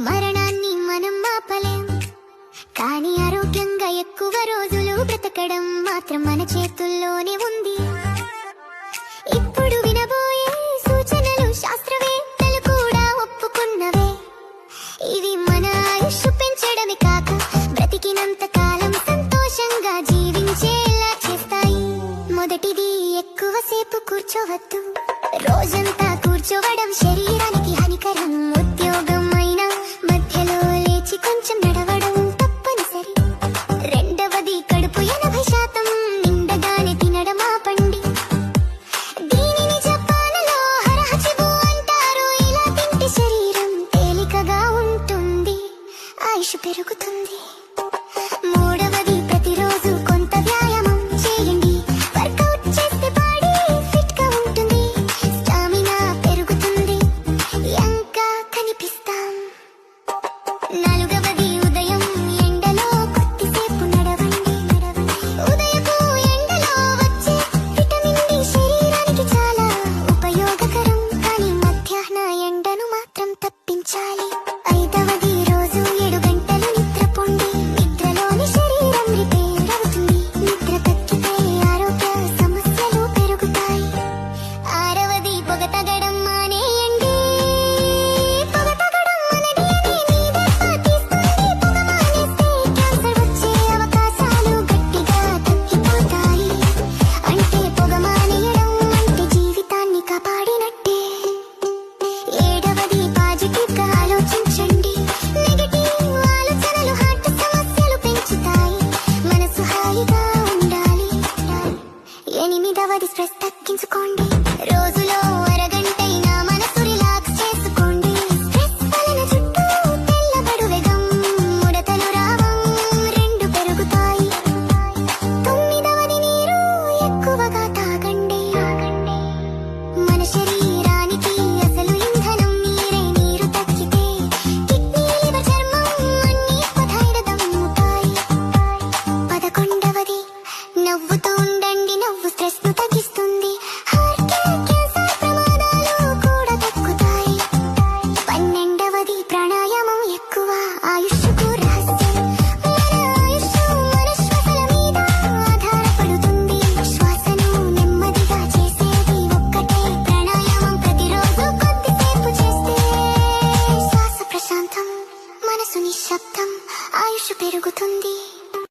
మరణాన్ని మనం ఆపలేం, కానీ ఆరోగ్యంగా ఎక్కువ రోజులు బ్రతకడం మాత్రం మన చేతుల్లోనే ఉంది. ఇప్పుడు వినబోయే సూచనలు శాస్త్రవేత్తలు కూడా ఒప్పుకున్నవే. ఇవి మన ఆయుష్ పెంచడమే కాక బ్రతికినంత కాలం సంతోషంగా జీవించేలా చేస్తాయి. మొదటిది, ఎక్కువసేపు కూర్చోవద్దు. రోజంతా కూర్చోవడం శరీరానికి హానికరం. ఉద్యోగం అయినా మధ్యలో లేచి కొంచెం నడవడం తప్పనిసరి. రెండవది, కడుపు 80% నిండగానే తినడం ఆపండి. దీనిని జపాన్లో హరహచిబు అంటారు. ఇలా తింటే శరీరం తేలికగా ఉంటుంది, ఆయుష్ పెరుగుతుంది. మూడవది, ప్రతిరోజు కొంత వ్యాయామం చేయండి. వర్కౌట్ చేస్తే బాడీ ఫిట్ గా ఉంటుంది, స్టామినా పెరుగుతుంది, యంగ్గా కనిపిస్తాం. నాలుగవది, ఉదయం ఎండలో కొద్దిసేపు నడవండి. ఉదయపు ఎండలో వచ్చే విటమిన్ డి శరీరానికి చాలా ఉపయోగకరం, కానీ మధ్యాహ్న ఎండను మాత్రం తప్పించాలి.